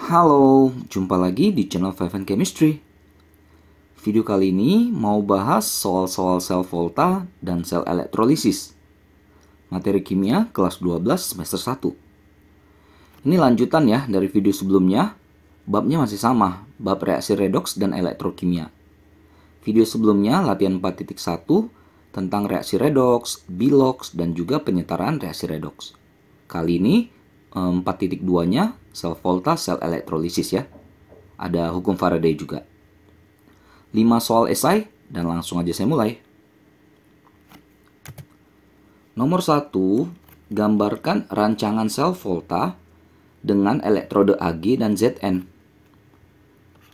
Halo, jumpa lagi di channel Five and Chemistry. Video kali ini mau bahas soal-soal sel volta dan sel elektrolisis. Materi kimia kelas 12 semester 1. Ini lanjutan ya dari video sebelumnya. Babnya masih sama, bab reaksi redoks dan elektrokimia. Video sebelumnya latihan 4.1 tentang reaksi redoks, biloks, dan juga penyetaraan reaksi redoks. Kali ini 4.2-nya sel volta, sel elektrolisis ya. Ada hukum Faraday juga. 5 soal esai dan langsung aja saya mulai. Nomor 1, gambarkan rancangan sel volta dengan elektrode Ag dan Zn.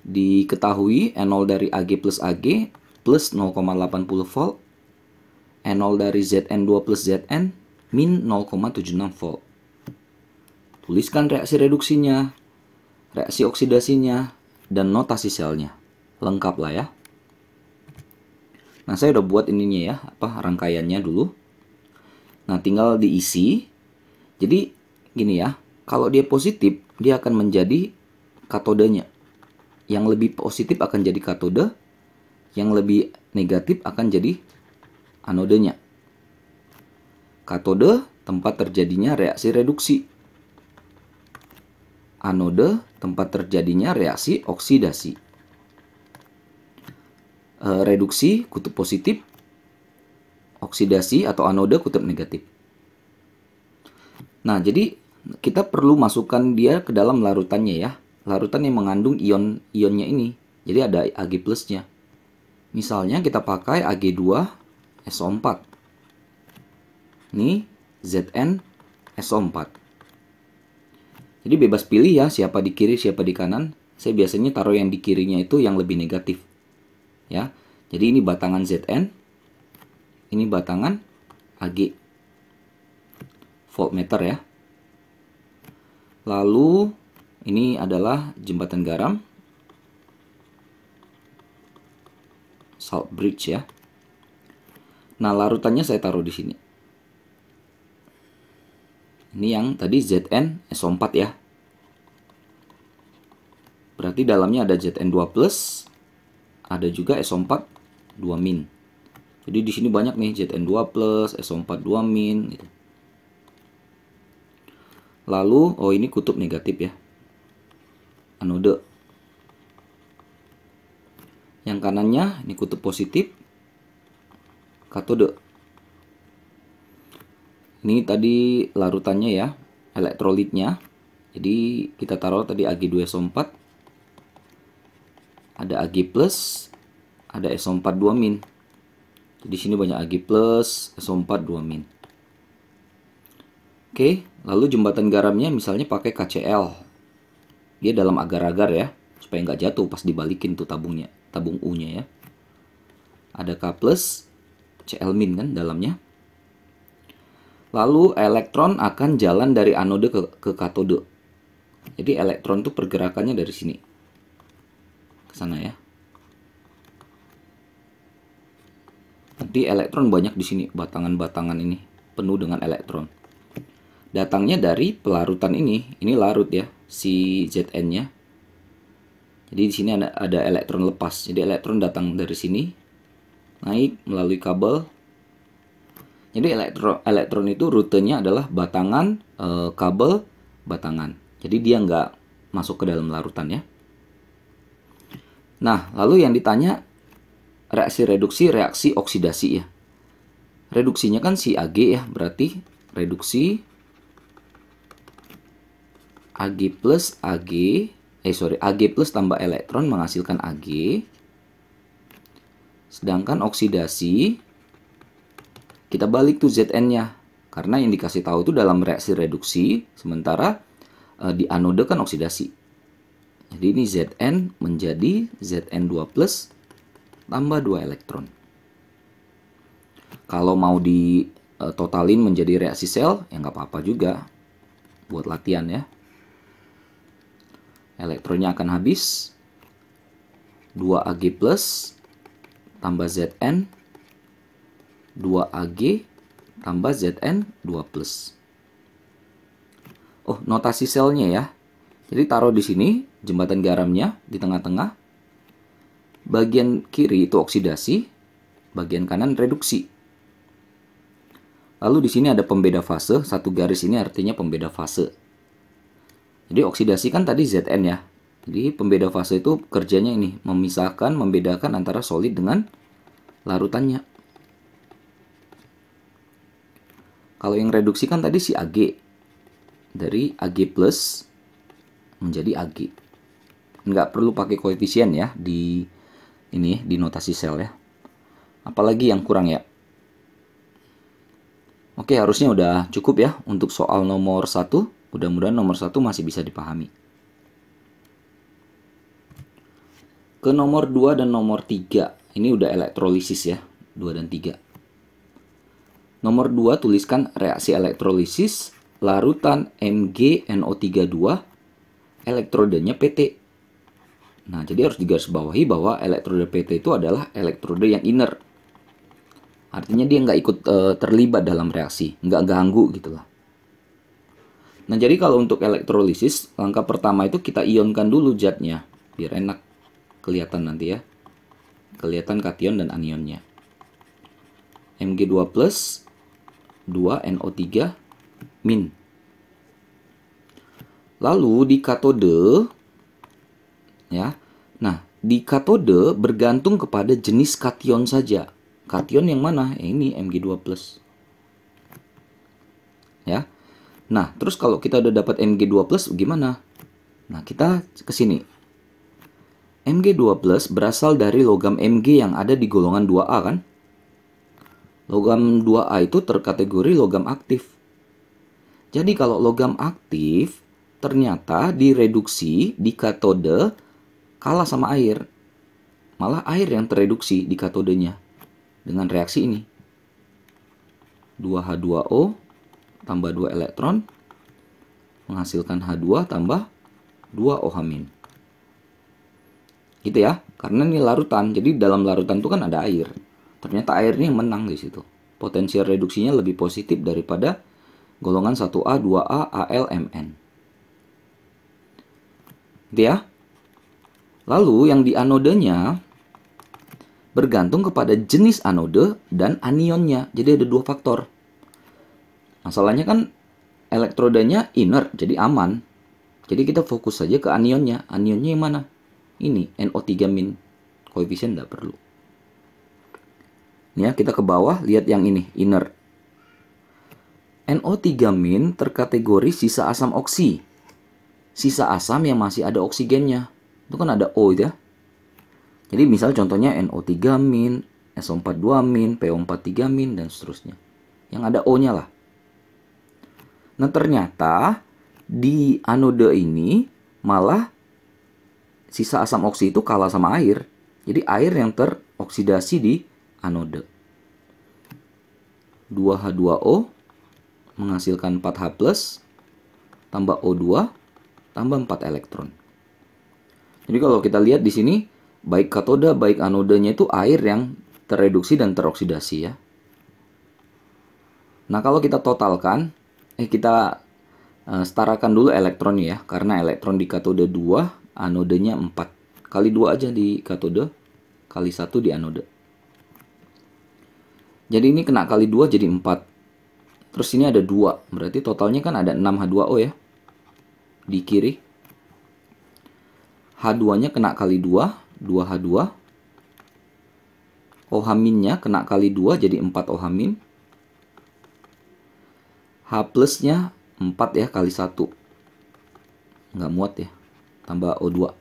Diketahui E0 dari Ag plus 0,80 volt, E0 dari Zn2 plus Zn min 0,76 volt. Tuliskan reaksi reduksinya, reaksi oksidasinya, dan notasi selnya. Lengkap lah ya. Nah, saya udah buat ininya ya, rangkaiannya dulu. Nah, tinggal diisi. Jadi, gini ya, kalau dia positif, dia akan menjadi katodenya. Yang lebih positif akan jadi katode, yang lebih negatif akan jadi anodenya. Katode, tempat terjadinya reaksi reduksi. Anode, tempat terjadinya reaksi oksidasi. Reduksi, kutub positif. Oksidasi atau anode, kutub negatif. Nah, jadi kita perlu masukkan dia ke dalam larutannya ya. Larutan yang mengandung ion-ionnya ini. Jadi ada Ag plusnya. Misalnya kita pakai Ag2SO4. Ini ZnSO4. Jadi bebas pilih ya, siapa di kiri, siapa di kanan. Saya biasanya taruh yang di kirinya itu yang lebih negatif. Ya. Jadi ini batangan Zn. Ini batangan Ag. Voltmeter ya. Lalu ini adalah jembatan garam. Salt bridge ya. Nah, larutannya saya taruh di sini. Ini yang tadi ZnSO4 ya. Berarti dalamnya ada Zn2+, ada juga SO4 2-. Jadi di sini banyak nih Zn2+, SO4 2-. Gitu. Lalu, ini kutub negatif ya. Anode. Yang kanannya ini kutub positif. Katode. Ini tadi larutannya ya, elektrolitnya. Jadi kita taruh tadi Ag2SO4. Ada Ag+, ada SO4 2-. Jadi sini banyak Ag+, SO4 2-. Oke, lalu jembatan garamnya misalnya pakai KCl. Dia dalam agar-agar ya, supaya nggak jatuh pas dibalikin tuh tabungnya, tabung U-nya ya. Ada K+, Cl- kan dalamnya. Lalu elektron akan jalan dari anode ke katode. Jadi elektron tuh pergerakannya dari sini ke sana ya. Nanti elektron banyak di sini, batangan-batangan ini penuh dengan elektron. Datangnya dari pelarutan ini larut ya, si Zn-nya. Jadi di sini ada elektron lepas. Jadi elektron datang dari sini, naik melalui kabel. Jadi elektron itu rutenya adalah batangan, kabel, batangan. Jadi dia nggak masuk ke dalam larutan ya. Nah, lalu yang ditanya reaksi reduksi, reaksi oksidasi ya. Reduksinya kan si Ag ya, berarti reduksi Ag plus tambah elektron menghasilkan Ag. Sedangkan oksidasi kita balik tuh Zn-nya. Karena yang dikasih tahu itu dalam reaksi reduksi, sementara di anode kan oksidasi. Jadi ini Zn menjadi Zn2+ tambah 2 elektron. Kalau mau ditotalin menjadi reaksi sel, ya nggak apa-apa juga. Buat latihan ya. Elektronnya akan habis. 2 Ag+ tambah Zn. 2 Ag tambah Zn2+. Oh, notasi selnya ya. Jadi taruh di sini jembatan garamnya di tengah-tengah. Bagian kiri itu oksidasi, bagian kanan reduksi. Lalu di sini ada pembeda fase, satu garis ini artinya pembeda fase. Jadi oksidasi kan tadi Zn ya. Jadi pembeda fase itu kerjanya ini, memisahkan, membedakan antara solid dengan larutannya. Kalau yang reduksi kan tadi si Ag. Dari Ag plus menjadi Ag. Nggak perlu pakai koefisien ya di ini di notasi sel ya. Apalagi yang kurang ya. Oke, harusnya udah cukup ya untuk soal nomor 1. Mudah-mudahan nomor 1 masih bisa dipahami. Ke nomor 2 dan nomor 3. Ini udah elektrolisis ya. 2 dan 3. Nomor 2 tuliskan reaksi elektrolisis larutan MgNO32, elektrodenya PT. Nah, jadi harus digarisbawahi bahwa elektroda PT itu adalah elektroda yang inner. Artinya dia nggak ikut terlibat dalam reaksi, nggak ganggu gitu lah. Nah, jadi kalau untuk elektrolisis, langkah pertama itu kita ionkan dulu zatnya, biar enak kelihatan nanti ya. Kelihatan kation dan anionnya. Mg2+, 2NO3-. Lalu di katode, ya. Nah, di katode bergantung kepada jenis kation saja. Kation yang mana? Ini Mg2+. Ya. Nah, terus kalau kita udah dapat Mg2+, gimana? Nah, kita ke sini. Mg2+ berasal dari logam Mg yang ada di golongan 2A kan? Logam 2A itu terkategori logam aktif. Jadi kalau logam aktif, ternyata direduksi di katode kalah sama air. Malah air yang tereduksi di katodenya dengan reaksi ini. 2H2O tambah 2 elektron menghasilkan H2 tambah 2 OH-. Gitu ya. Karena ini larutan. Jadi dalam larutan itu kan ada air. Ternyata airnya yang menang di situ. Potensial reduksinya lebih positif daripada golongan 1A, 2A, Al, Mn. Gitu ya. Lalu yang di anodenya bergantung kepada jenis anode dan anionnya. Jadi ada 2 faktor. Masalahnya kan elektrodanya inert, jadi aman. Jadi kita fokus saja ke anionnya. Anionnya yang mana? Ini, NO3-. Koefisien tidak perlu. Ya, kita ke bawah, lihat yang ini, inert. NO3- terkategori sisa asam oksi. Sisa asam yang masih ada oksigennya. Itu kan ada O ya. Jadi misal contohnya NO3-, SO42-, PO43-, dan seterusnya. Yang ada O-nya lah. Nah, ternyata di anode ini malah sisa asam oksi itu kalah sama air. Jadi air yang teroksidasi di anode. 2H2O menghasilkan 4H+, tambah O2, tambah 4 elektron. Jadi kalau kita lihat di sini, baik katoda, baik anodenya itu air yang tereduksi dan teroksidasi ya. Nah, kalau kita totalkan, kita setarakan dulu elektronnya ya. Karena elektron di katode 2, anodenya 4. Kali 2 aja di katode, kali 1 di anode. Jadi ini kena kali 2 jadi 4. Terus ini ada 2. Berarti totalnya kan ada 6H2O ya. Di kiri. H2-nya kena kali 2, 2H2. OH-nya kena kali 2 jadi 4 OH-. H+-nya 4 ya kali 1. Nggak muat ya. Tambah O2.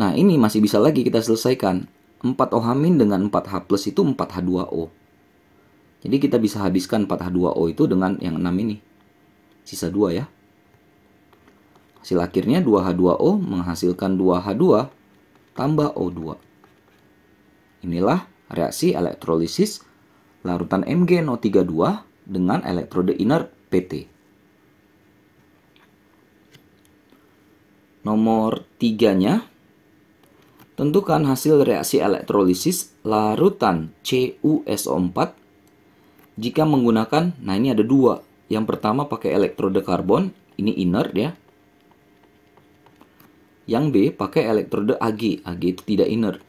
Nah, ini masih bisa lagi kita selesaikan. 4 OH- dengan 4H+ itu 4H2O. Jadi kita bisa habiskan 4H2O itu dengan yang 6 ini. Sisa 2 ya. Hasil akhirnya 2H2O menghasilkan 2H2 tambah O2. Inilah reaksi elektrolisis larutan MgNO32 dengan elektroda inert PT. Nomor 3-nya, tentukan hasil reaksi elektrolisis larutan CuSO4 jika menggunakan, nah ini ada 2. Yang pertama pakai elektroda karbon, ini inert ya. Yang B pakai elektrode Ag. Ag itu tidak inert.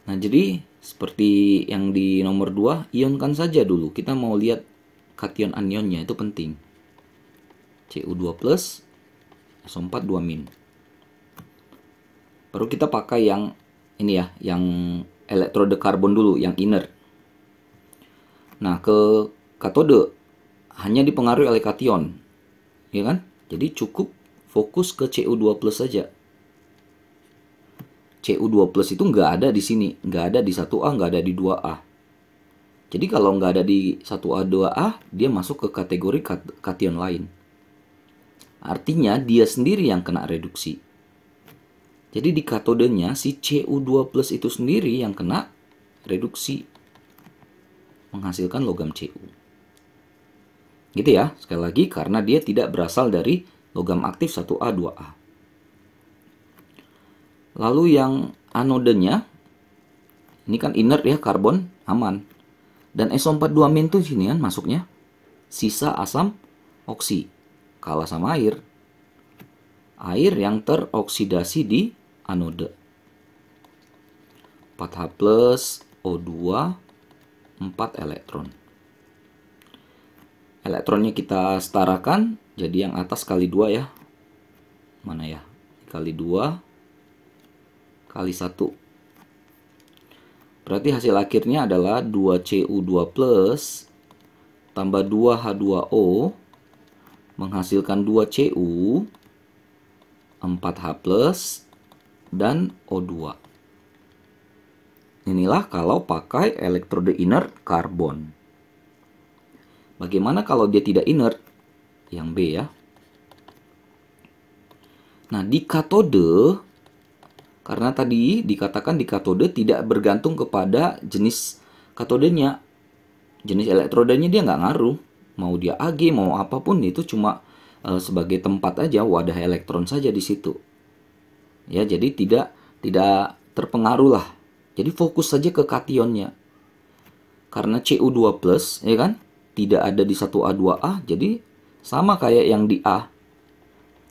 Nah, jadi seperti yang di nomor 2, ionkan saja dulu. Kita mau lihat kation anionnya, itu penting. Cu2+, SO4 2-. Baru kita pakai yang ini ya, yang elektrode karbon dulu, yang inert. Nah, ke katode hanya dipengaruhi oleh kation, ya kan? Jadi cukup fokus ke Cu2+ saja. Cu2+ itu nggak ada di sini, nggak ada di 1A, nggak ada di 2A. Jadi kalau nggak ada di 1A, 2A, dia masuk ke kategori kation lain. Artinya dia sendiri yang kena reduksi. Jadi di katodenya si Cu2+ itu sendiri yang kena reduksi, menghasilkan logam Cu. Gitu ya, sekali lagi karena dia tidak berasal dari logam aktif 1A, 2A. Lalu yang anodenya, ini kan inert ya, karbon, aman. Dan SO4 2- tuh sini kan masuknya sisa asam oksi, kalah sama air. Air yang teroksidasi di anode. 4H+, O2, 4 elektron. Elektronnya kita setarakan, jadi yang atas kali 2 ya. Mana ya? Kali 2 kali 1. Berarti hasil akhirnya adalah 2Cu2+ tambah 2H2O menghasilkan 2Cu, 4H+, dan O2. Inilah kalau pakai elektrode inert karbon. Bagaimana kalau dia tidak inert? Yang B ya. Nah, di katode, karena tadi dikatakan di katode tidak bergantung kepada jenis katodenya. Jenis elektrodenya dia nggak ngaruh. Mau dia Ag, mau apapun, itu cuma sebagai tempat aja, wadah elektron saja di situ. Ya, jadi tidak terpengaruh lah. Jadi fokus saja ke kationnya. Karena Cu2+, ya kan? Tidak ada di 1A, 2A, jadi sama kayak yang di A.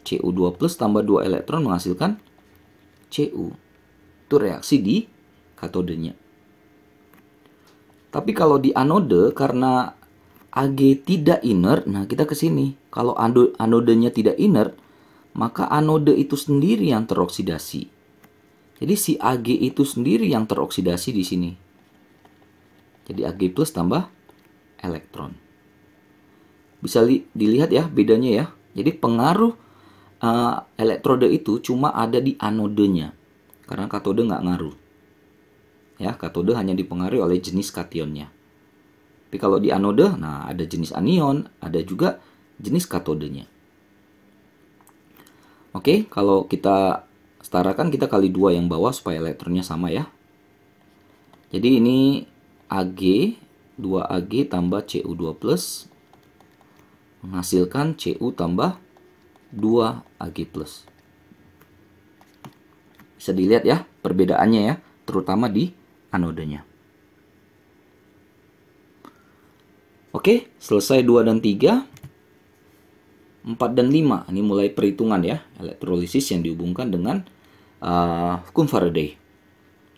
Cu2+ tambah 2 elektron menghasilkan Cu. Itu reaksi di katodenya. Tapi kalau di anode, karena Ag tidak inert, nah kita ke sini. Kalau anodenya tidak inert, maka anode itu sendiri yang teroksidasi. Jadi si Ag itu sendiri yang teroksidasi di sini. Jadi Ag+ tambah elektron. Bisa dilihat ya bedanya ya. Jadi pengaruh elektrode itu cuma ada di anodenya, karena katode nggak ngaruh. Ya, katode hanya dipengaruhi oleh jenis kationnya. Tapi kalau di anode, nah ada jenis anion, ada juga jenis katodenya. Oke, kalau kita setarakan, kita kali 2 yang bawah supaya elektronnya sama ya. Jadi ini Ag, 2Ag tambah Cu2+, menghasilkan Cu tambah 2Ag+. Bisa dilihat ya perbedaannya ya, terutama di anodenya. Oke, selesai 2 dan 3. 4 dan 5, ini mulai perhitungan ya, elektrolisis yang dihubungkan dengan hukum Faraday.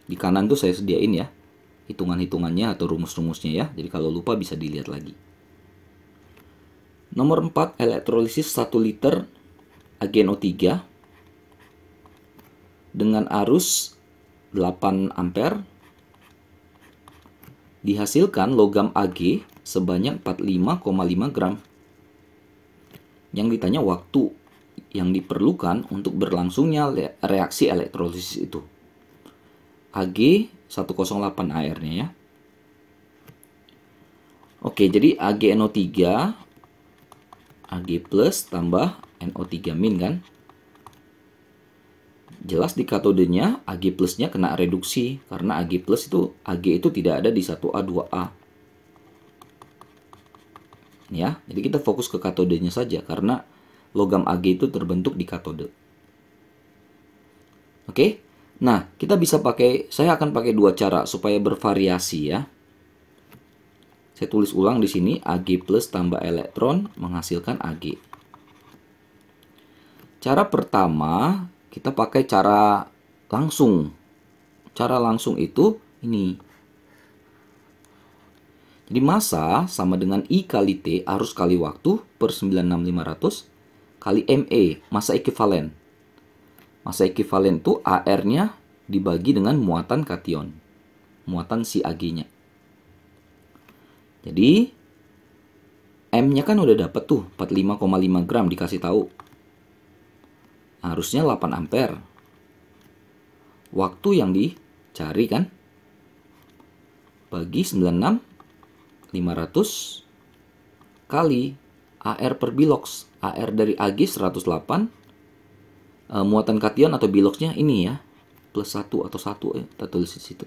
Di kanan tuh saya sediain ya hitungan-hitungannya atau rumus-rumusnya ya, jadi kalau lupa bisa dilihat lagi. Nomor 4, elektrolisis 1 liter AgNO3 dengan arus 8 ampere. Dihasilkan logam Ag sebanyak 45,5 gram. Yang ditanya waktu yang diperlukan untuk berlangsungnya reaksi elektrolisis itu. Ag 108 airnya ya. Oke, jadi AgNO3 Ag+ tambah NO3- kan. Jelas di katodenya Ag plusnya kena reduksi karena Ag itu tidak ada di 1A, 2A. Ya, jadi kita fokus ke katodenya saja karena logam Ag itu terbentuk di katode. Oke. Nah, kita bisa pakai, saya akan pakai 2 cara supaya bervariasi ya. Saya tulis ulang di sini, Ag plus tambah elektron menghasilkan Ag. Cara pertama, kita pakai cara langsung. Cara langsung itu ini. Jadi massa sama dengan I kali T arus kali waktu per 96500 kali ME, massa ekivalen. Massa ekivalen itu AR-nya dibagi dengan muatan kation. Muatan si Ag-nya. Jadi M-nya kan udah dapet tuh 45,5 gram dikasih tahu. Harusnya 8 ampere. Waktu yang dicari kan bagi 96500 kali AR per bilox. AR dari Ag 108. Muatan kation atau biloxnya ini ya, plus 1 atau 1 kita tulis di situ.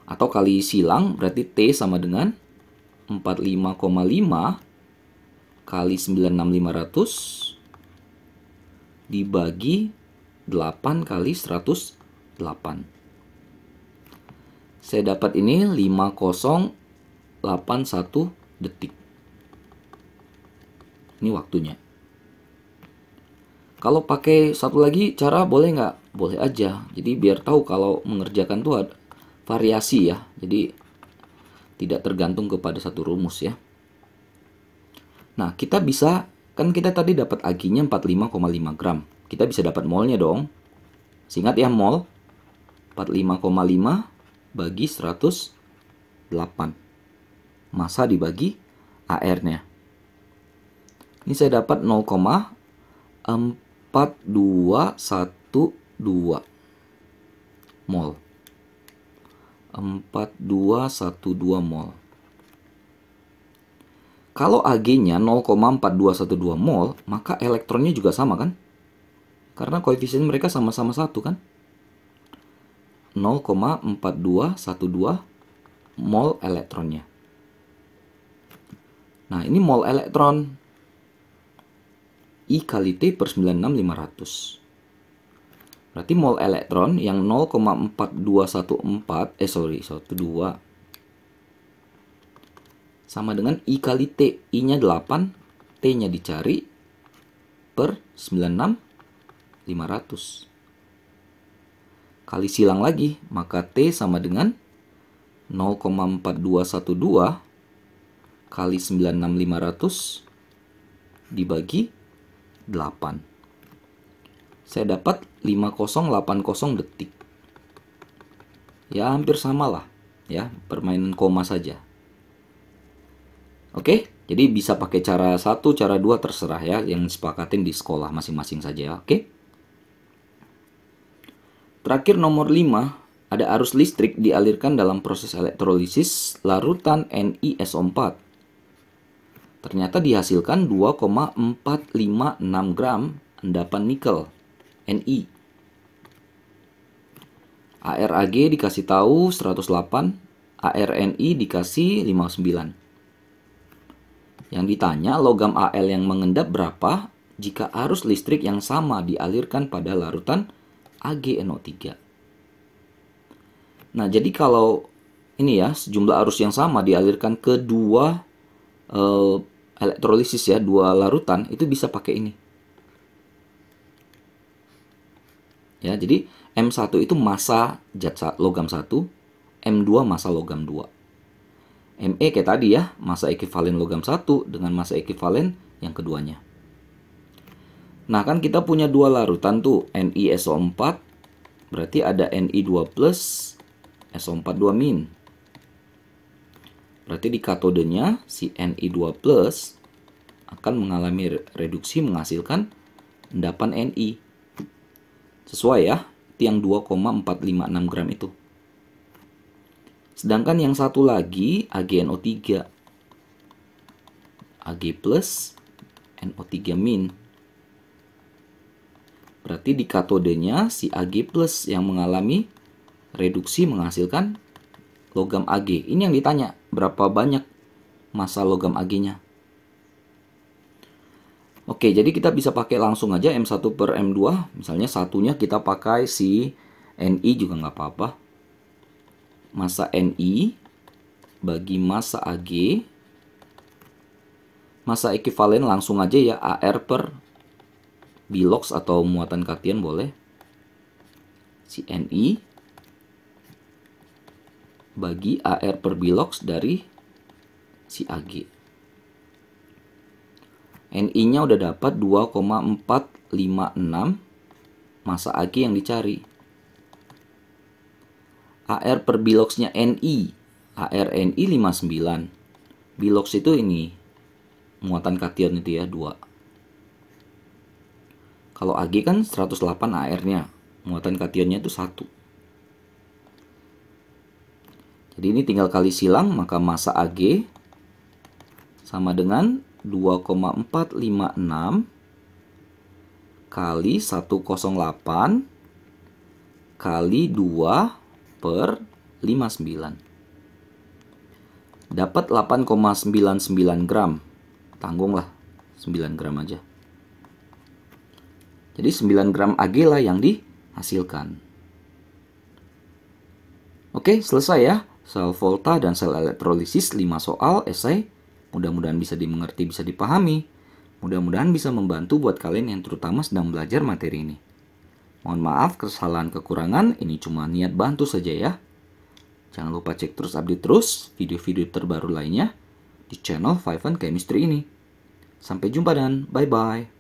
Atau kali silang berarti T sama dengan 45,5 kali 96500 dibagi 8 kali 108. Saya dapat ini 5081 detik. Ini waktunya. Kalau pakai satu lagi cara boleh nggak? Boleh aja. Jadi biar tahu kalau mengerjakan tuh ada variasi ya. Jadi tidak tergantung kepada satu rumus ya. Nah, kita bisa, kan kita tadi dapat Ag-nya 45,5 gram. Kita bisa dapat molnya dong. Ingat ya mol. 45,5 bagi 108. Massa dibagi AR-nya. Ini saya dapat 0,4212 mol. 4212 mol. Kalau Ag-nya 0,4212 mol, maka elektronnya juga sama kan? Karena koefisien mereka sama-sama 1 kan? 0,4212 mol elektronnya. Nah, ini mol elektron. I kali T per 96500. Berarti mol elektron yang 0,4212 sama dengan I kali T. I-nya 8, T-nya dicari per 96500. Kali silang lagi, maka T sama dengan 0,4212 kali 96500 dibagi 8. Saya dapat 5080 detik. Ya hampir sama lah ya, permainan koma saja. Oke, jadi bisa pakai cara 1, cara 2 terserah ya, yang disepakatin di sekolah masing-masing saja ya. Oke. Terakhir nomor 5, ada arus listrik dialirkan dalam proses elektrolisis larutan NiSO4. Ternyata dihasilkan 2,456 gram endapan nikel Ni. ARAG dikasih tahu 108, ARNi dikasih 59. Yang ditanya logam Al yang mengendap berapa jika arus listrik yang sama dialirkan pada larutan AgNO3. Nah, jadi kalau ini ya, sejumlah arus yang sama dialirkan ke dua elektrolisis ya, dua larutan, itu bisa pakai ini. Ya, jadi M1 itu massa zat logam 1, M2 massa logam 2. Me kayak tadi ya, massa ekivalen logam 1 dengan massa ekivalen yang keduanya. Nah, kan kita punya dua larutan tuh, NiSO4, berarti ada Ni2+, SO4 2-. Berarti di katodenya si Ni2+ akan mengalami reduksi menghasilkan endapan Ni. Sesuai ya, itu yang 2,456 gram itu. Sedangkan yang satu lagi AgNO3. Ag plus NO3-. Berarti di katodenya si Ag plus yang mengalami reduksi menghasilkan logam Ag. Ini yang ditanya, berapa banyak massa logam Ag-nya. Oke, jadi kita bisa pakai langsung aja M1 per M2. Misalnya satunya kita pakai si Ni juga nggak apa-apa. Massa Ni bagi massa Ag. Massa ekivalen langsung aja ya, AR per bilox atau muatan kation boleh. Si Ni bagi AR per bilox dari si Ag. Ni-nya udah dapat 2,456 massa Ag yang dicari. AR per biloxnya Ni, AR Ni 59. Bilox itu ini, muatan kation itu ya, 2. Kalau Ag kan 108 AR-nya, muatan kationnya itu 1. Jadi ini tinggal kali silang, maka massa Ag sama dengan 2,456 kali 108 kali 2 per 59. Dapat 8,99 gram. Tanggunglah 9 gram aja. Jadi 9 gram Ag lah yang dihasilkan. Oke, selesai ya. Sel volta dan sel elektrolisis 5 soal esai. Mudah-mudahan bisa dimengerti, bisa dipahami. Mudah-mudahan bisa membantu buat kalian yang terutama sedang belajar materi ini. Mohon maaf kesalahan kekurangan, ini cuma niat bantu saja ya. Jangan lupa cek terus update terus video-video terbaru lainnya di channel 5N Chemistry ini. Sampai jumpa dan bye-bye.